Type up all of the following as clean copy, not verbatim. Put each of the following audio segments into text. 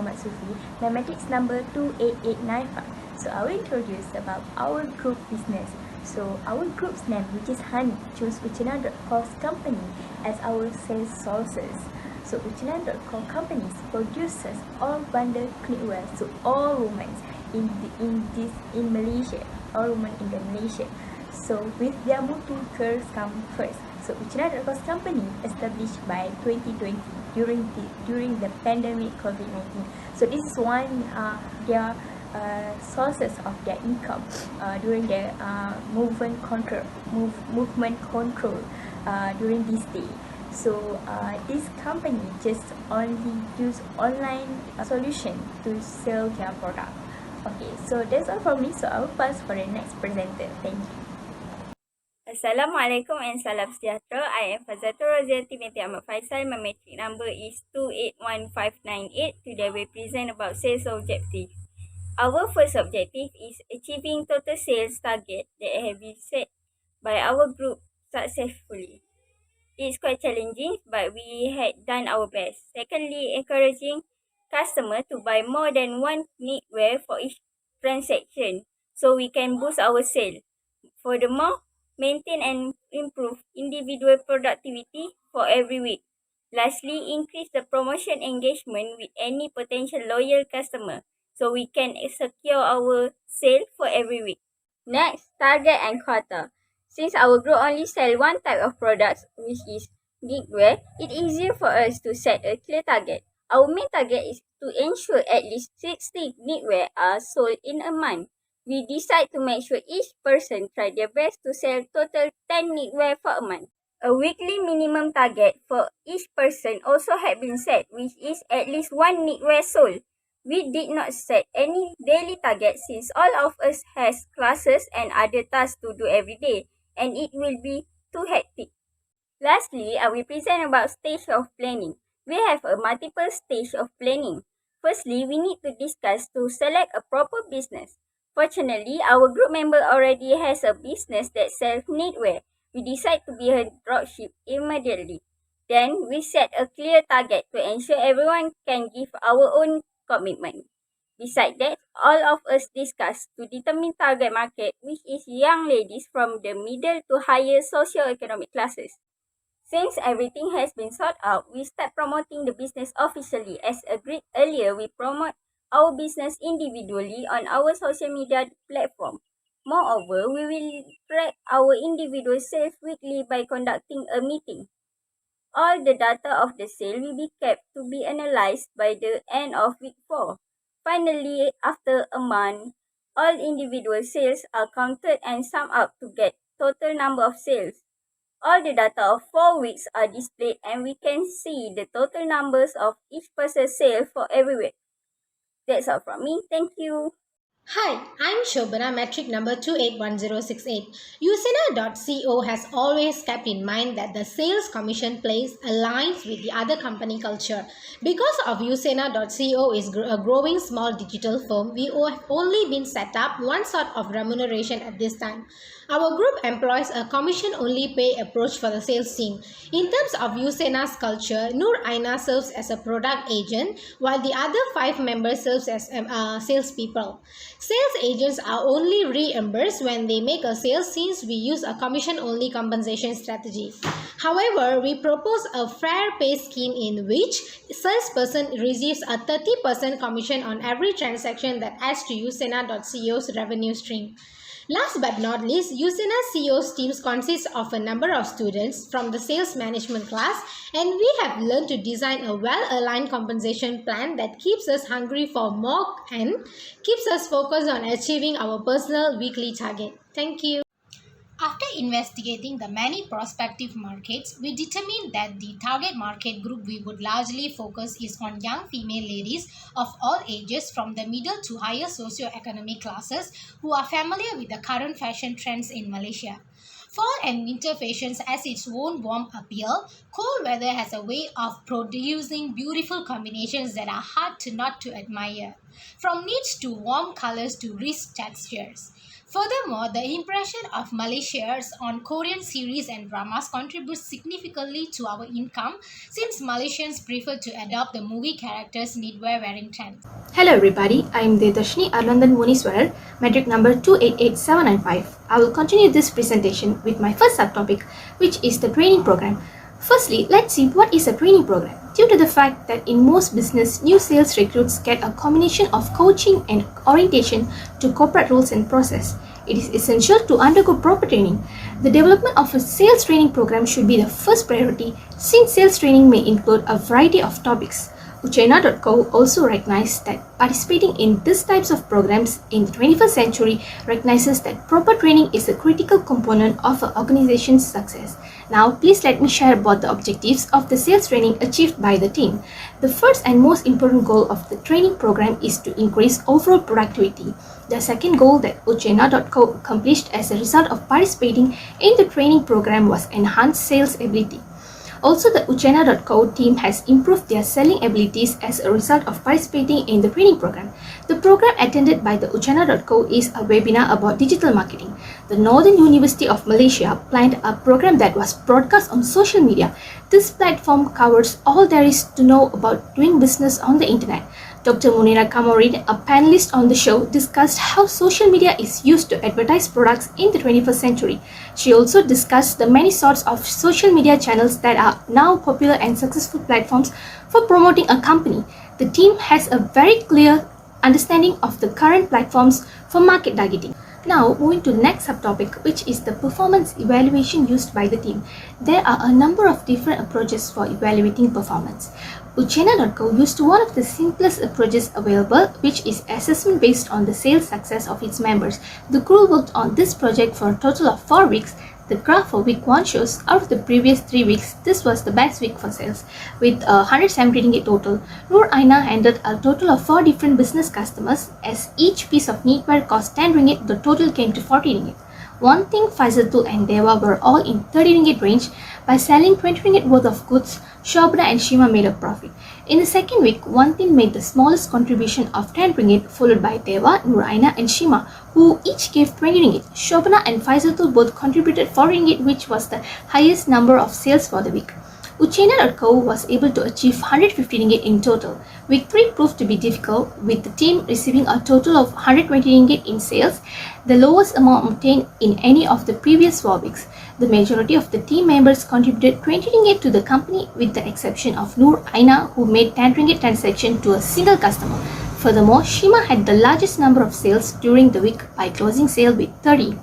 Muhammad Suffi, my matrix number 28895. So I will introduce about our group business. So our group's name, which is Honey, chose Uchina.co company as our sales sources. So Uchina.co companies produces all bundle knitwear to all women in Malaysia, all women in Malaysia. So with their motto, girls come first. So Uchina.co company established by 2020 during the pandemic COVID-19. So this is one their sources of their income during their movement control during this day. So this company just only use online solution to sell their product. Okay, so that's all from me. So I will pass for the next presenter. Thank you. Assalamualaikum and salam sejahtera. I am Faizaltul Roziati Binti Ahmad Faisal. My matric number is 281598. Today we present about sales objective. Our first objective is achieving total sales target that have been set by our group successfully. It's quite challenging, but we had done our best. Secondly, encouraging customer to buy more than one knitwear for each transaction so we can boost our sale. Furthermore, maintain and improve individual productivity for every week. Lastly, increase the promotion engagement with any potential loyal customer so we can secure our sale for every week. Next, target and quota. Since our group only sell one type of products, which is knitwear, it's easier for us to set a clear target. Our main target is to ensure at least 60 knitwear are sold in a month. We decide to make sure each person try their best to sell total 10 knitwear for a month. A weekly minimum target for each person also had been set, which is at least one knitwear sold. We did not set any daily target since all of us has classes and other tasks to do every day, and it will be too hectic. Lastly, I will present about stage of planning. We have a multiple stage of planning. Firstly, we need to discuss to select a proper business. Fortunately, our group member already has a business that sells knitwear. We decide to be her dropship immediately. Then, we set a clear target to ensure everyone can give our own commitment. Besides that, all of us discuss to determine target market, which is young ladies from the middle to higher socio-economic classes. Since everything has been sorted out, we start promoting the business officially. As agreed earlier, we promote our business individually on our social media platform. Moreover, we will track our individual sales weekly by conducting a meeting. All the data of the sale will be kept to be analyzed by the end of week 4. Finally, after a month, all individual sales are counted and summed up to get total number of sales. All the data of 4 weeks are displayed and we can see the total numbers of each person's sale for every week. That's all from me. Thank you. Hi, I'm Shobana, metric number 281068. Usena.co has always kept in mind that the sales commission place aligns with the other company culture. Because of Usena.co is a growing small digital firm, we have only been set up one sort of remuneration at this time. Our group employs a commission-only pay approach for the sales team. In terms of Usena's culture, Aina serves as a product agent, while the other 5 members serves as salespeople. Sales agents are only reimbursed when they make a sale since we use a commission-only compensation strategy. However, we propose a fair pay scheme in which salesperson receives a 30% commission on every transaction that adds to Usena.co's revenue stream. Last but not least, Usena CEO's teams consist of a number of students from the sales management class, and we have learned to design a well-aligned compensation plan that keeps us hungry for more and keeps us focused on achieving our personal weekly target. Thank you. After investigating the many prospective markets, we determined that the target market group we would largely focus is on young female ladies of all ages from the middle to higher socio-economic classes who are familiar with the current fashion trends in Malaysia. Fall and winter fashions has its own warm appeal. Cold weather has a way of producing beautiful combinations that are hard to not to admire. from neat to warm colors to rich textures. Furthermore, the impression of Malaysians on Korean series and dramas contributes significantly to our income since Malaysians prefer to adopt the movie characters' knitwear wearing trend. Hello everybody, I am Thevatharshini, Arulanantha Munisvarar, metric number 288795. I will continue this presentation with my first subtopic, which is the training program. Firstly, let's see what is a training program. Due to the fact that in most business, new sales recruits get a combination of coaching and orientation to corporate roles and process, it is essential to undergo proper training. The development of a sales training program should be the first priority since sales training may include a variety of topics. Uchina.co also recognized that participating in these types of programs in the 21st century recognizes that proper training is a critical component of an organization's success. Now, please let me share about the objectives of the sales training achieved by the team. The first and most important goal of the training program is to increase overall productivity. The second goal that Uchina.co accomplished as a result of participating in the training program was enhanced sales ability. Also, the Uchina.co team has improved their selling abilities as a result of participating in the training program. The program attended by the Uchina.co is a webinar about digital marketing. The Northern University of Malaysia planned a program that was broadcast on social media. This platform covers all there is to know about doing business on the internet. Dr. Munira Kamorin, a panelist on the show, discussed how social media is used to advertise products in the 21st century. She also discussed the many sorts of social media channels that are now popular and successful platforms for promoting a company. The team has a very clear understanding of the current platforms for market targeting. Now, moving to the next subtopic, which is the performance evaluation used by the team. There are a number of different approaches for evaluating performance. Uchina.co used one of the simplest approaches available, which is assessment based on the sales success of its members. The crew worked on this project for a total of 4 weeks. The graph for week 1 shows out of the previous 3 weeks, this was the best week for sales, with 170 ringgit total. Aina handled a total of 4 different business customers. As each piece of knitwear cost 10 ringgit, the total came to 40 ringgit. One thing, Faizaltul and Deva were all in 30 ringgit range. By selling 20 ringgit worth of goods, Shobana and Shima made a profit. In the second week, one team made the smallest contribution of 10 ringgit, followed by Deva, Aina and Shima, who each gave 20 ringgit. Shobana and Faizaltul both contributed 4 ringgit, which was the highest number of sales for the week. Uchina.co was able to achieve 150 ringgit in total. Week 3 proved to be difficult, with the team receiving a total of 120 ringgit in sales, the lowest amount obtained in any of the previous 4 weeks. The majority of the team members contributed 20 ringgit to the company, with the exception of Aina, who made 10 ringgit transaction to a single customer. Furthermore, Shima had the largest number of sales during the week by closing sale with 30.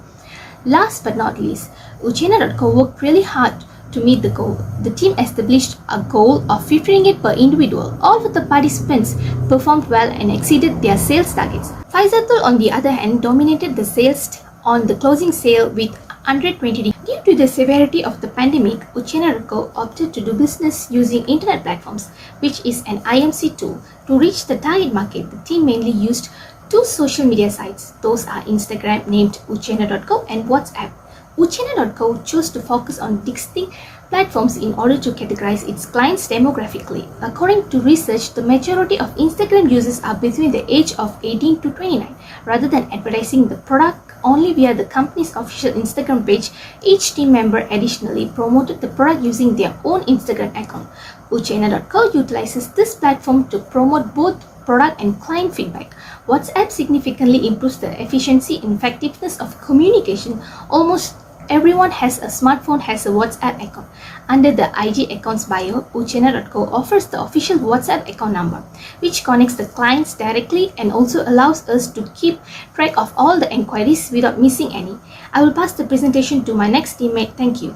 Last but not least, Uchina.co worked really hard to meet the goal. The team established a goal of 50 ringgit per individual. All of the participants performed well and exceeded their sales targets. Faizaltul, on the other hand, dominated the sales on the closing sale with 120 ringgit. Due to the severity of the pandemic, Uchina.co opted to do business using internet platforms, which is an IMC tool. To reach the target market, the team mainly used 2 social media sites. Those are Instagram, named Uchina.co, and WhatsApp. Uchina.co chose to focus on distinct platforms in order to categorize its clients demographically. According to research, the majority of Instagram users are between the age of 18 to 29. Rather than advertising the product only via the company's official Instagram page, each team member additionally promoted the product using their own Instagram account. Uchina.co utilizes this platform to promote both product and client feedback. WhatsApp significantly improves the efficiency and effectiveness of communication. Almost everyone has a smartphone has a WhatsApp account. Under the IG accounts bio, Uchina.co offers the official WhatsApp account number, which connects the clients directly and also allows us to keep track of all the inquiries without missing any. I will pass the presentation to my next teammate. Thank you.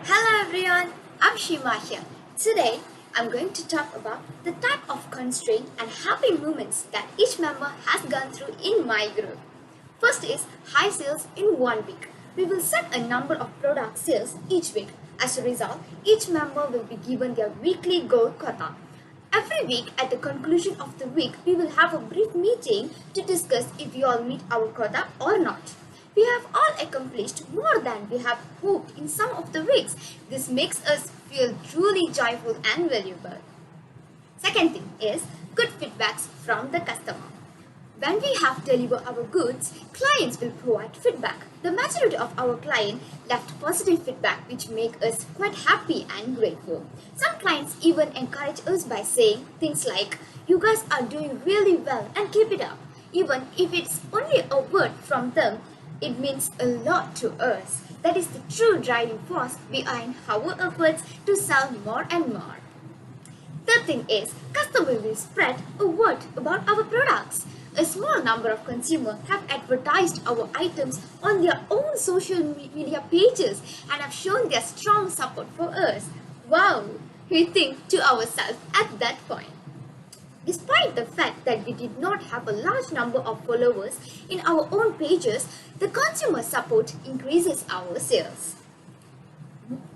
Hello everyone, I'm Shima here. Today, I'm going to talk about the type of constraint and happy moments that each member has gone through in my group. First is high sales in 1 week. We will set a number of product sales each week. As a result, each member will be given their weekly goal quota. Every week, at the conclusion of the week, we will have a brief meeting to discuss if we all meet our quota or not. We have all accomplished more than we have hoped in some of the weeks. This makes us feel truly joyful and valuable. Second thing is good feedbacks from the customer. When we have delivered our goods, clients will provide feedback. The majority of our clients left positive feedback which make us quite happy and grateful. Some clients even encourage us by saying things like, "You guys are doing really well and keep it up." Even if it's only a word from them, it means a lot to us. That is the true driving force behind our efforts to sell more and more. Third thing is, customers will spread a word about our products. A small number of consumers have advertised our items on their own social media pages and have shown their strong support for us. Wow, we think to ourselves at that point. Despite the fact that we did not have a large number of followers in our own pages, the consumer support increases our sales.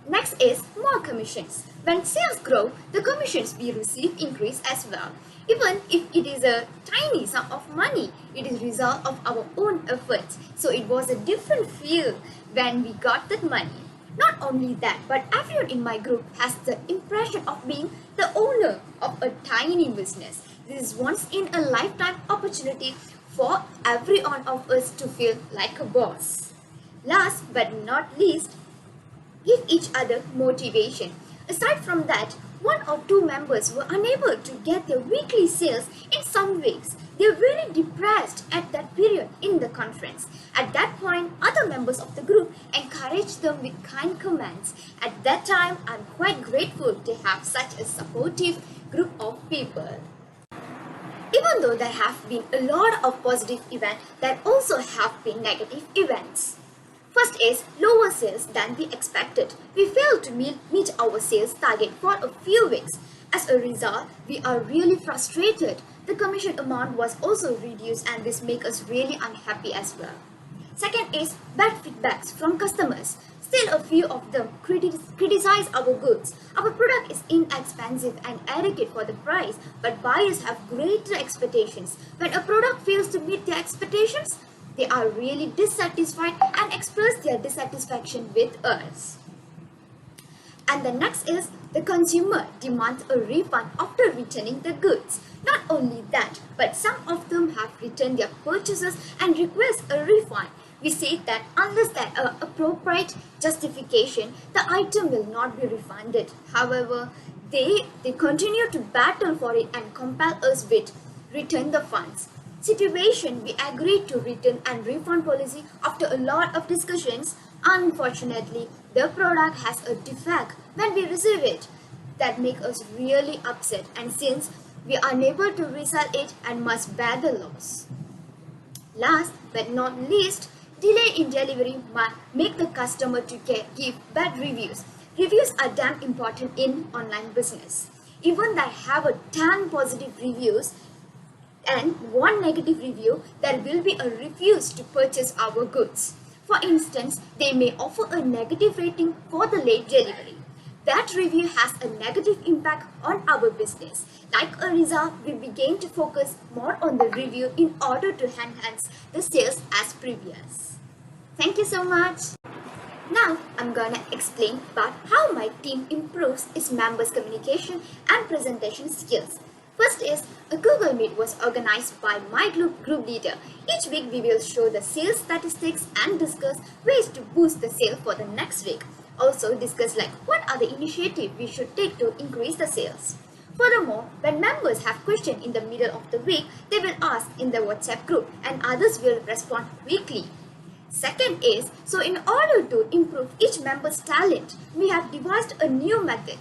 Next is more commissions. When sales grow, the commissions we receive increase as well. Even if it is a tiny sum of money, it is result of our own efforts. So it was a different feel when we got that money. Not only that, but everyone in my group has the impression of being the owner of a tiny business. This is once in a lifetime opportunity for every one of us to feel like a boss. Last but not least, give each other motivation. Aside from that, one or two members were unable to get their weekly sales in some weeks. They were very depressed at that period in the conference. At that point, other members of the group encouraged them with kind comments. At that time, I'm quite grateful to have such a supportive group of people. Even though there have been a lot of positive events, there also have been negative events. First is lower sales than we expected. We failed to meet our sales target for a few weeks. As a result, we are really frustrated. The commission amount was also reduced and this makes us really unhappy as well. Second is bad feedbacks from customers. Still a few of them criticize our goods. Our product is inexpensive and adequate for the price, but buyers have greater expectations. When a product fails to meet their expectations, they are really dissatisfied and express their dissatisfaction with us. And the next is the consumer demands a refund after returning the goods. Not only that, but some of them have returned their purchases and request a refund. We say that unless there are appropriate justification, the item will not be refunded. However, they continue to battle for it and compel us with return the funds. Situation we agreed to return and refund policy after a lot of discussions. Unfortunately, the product has a defect when we receive it. That makes us really upset, and since we are unable to resell it and must bear the loss. Last but not least, delay in delivery might make the customer to give bad reviews. Reviews are damn important in online business. Even they have a 10 positive reviews and one negative review, there will be a refuse to purchase our goods. For instance, they may offer a negative rating for the late delivery. That review has a negative impact on our business. Like a result, we began to focus more on the review in order to enhance the sales as previous. Thank you so much. Now, I'm gonna explain about how my team improves its members' communication and presentation skills. First is, a Google Meet was organized by my group leader. Each week we will show the sales statistics and discuss ways to boost the sale for the next week. Also discuss like what are the initiatives we should take to increase the sales. Furthermore, when members have questions in the middle of the week, they will ask in the WhatsApp group and others will respond quickly. Second is, so in order to improve each member's talent, we have devised a new method.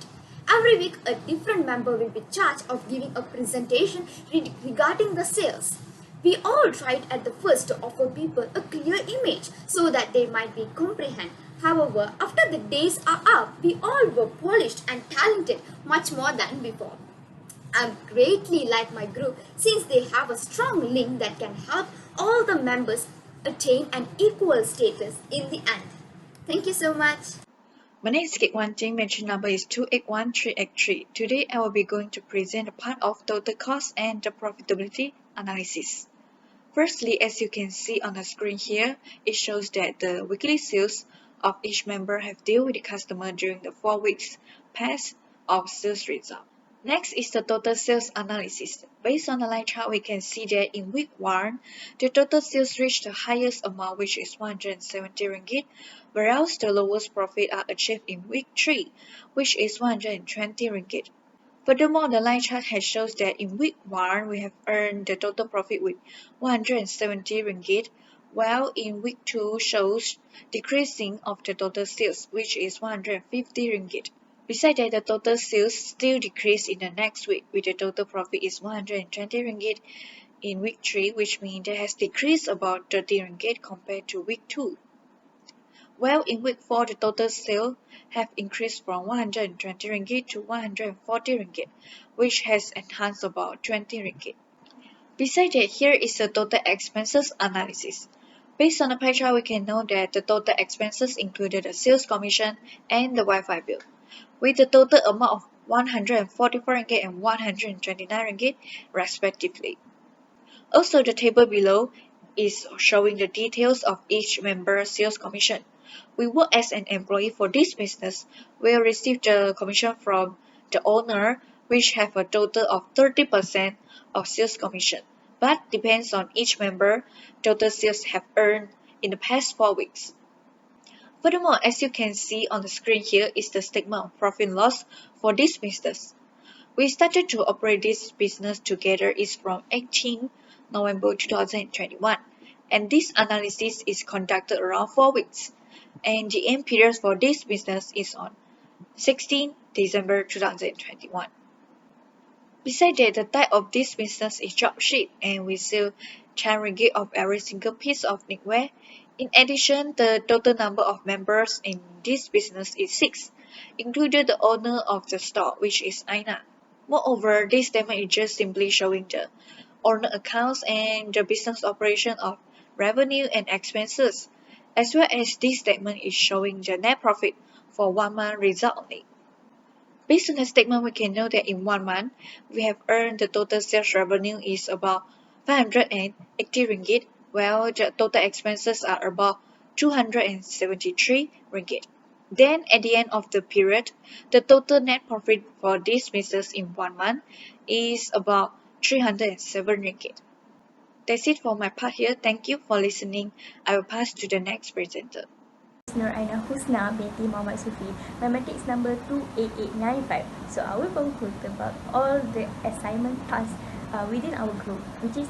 Every week, a different member will be charged of giving a presentation regarding the sales. We all tried at the first to offer people a clear image so that they might be comprehend. However, after the days are up, we all were polished and talented much more than before. I greatly like my group since they have a strong link that can help all the members attain an equal status in the end. Thank you so much. My name is Kek Wan Ting, mention number is 281383. Today I will be going to present a part of total cost and the profitability analysis. Firstly, as you can see on the screen here, it shows that the weekly sales of each member have dealt with the customer during the 4 weeks past of sales result. Next is the total sales analysis. Based on the line chart, we can see that in week 1, the total sales reached the highest amount, which is 170 ringgit, whereas the lowest profit are achieved in week 3, which is 120 ringgit. Furthermore, the line chart has shows that in week 1, we have earned the total profit with 170 ringgit, while in week 2 shows decreasing of the total sales, which is 150 ringgit. Besides that, the total sales still decreased in the next week, with the total profit is 120 ringgit in week 3, which means it has decreased about 30 ringgit compared to week 2. While in week 4, the total sales have increased from 120 ringgit to 140 ringgit, which has enhanced about 20 ringgit. Besides that, here is the total expenses analysis. Based on the pie chart, we can know that the total expenses included the sales commission and the Wi-Fi bill, with the total amount of 144 ringgit and 129 ringgit respectively. Also, the table below is showing the details of each member's sales commission. We work as an employee for this business. We'll receive the commission from the owner, which have a total of 30% of sales commission, but depends on each member total sales have earned in the past 4 weeks. Furthermore, as you can see on the screen here is the statement of profit and loss for this business. We started to operate this business together is from 18 November 2021, and this analysis is conducted around 4 weeks, and the end period for this business is on 16 December 2021. Besides that, the type of this business is dropship, and we sell 10 ringgit of every single piece of knitwear. In addition, the total number of members in this business is 6, including the owner of the store, which is Aina. Moreover, this statement is just simply showing the owner accounts and the business operation of revenue and expenses, as well as this statement is showing the net profit for 1 month result only. Based on the statement, we can know that in 1 month, we have earned the total sales revenue is about 580 ringgit, while the total expenses are about 273 ringgit. Then, at the end of the period, the total net profit for this business in 1 month is about 307 ringgit. That's it for my part here. Thank you for listening. I will pass to the next presenter. Aina Husna Binti Muhammad Suffi, my matrix number 28895. So I will conclude about all the assignment tasks within our group, which is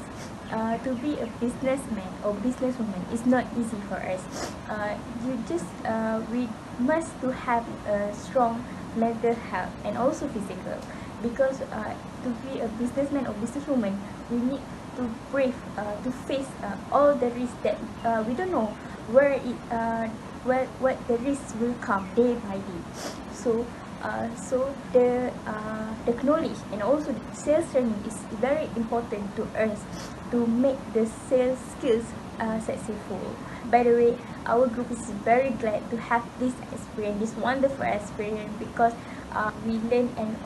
to be a businessman or businesswoman is not easy for us. We must to have a strong mental health and also physical, because to be a businessman or businesswoman, we need to brave to face all the risks that we don't know what the risks will come day by day. So the knowledge and also the sales training is very important to us to make the sales skills successful. By the way, our group is very glad to have this experience, this wonderful experience, because we learn and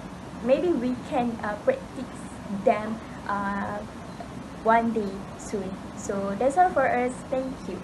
maybe we can practice them one day soon. So that's all for us. Thank you.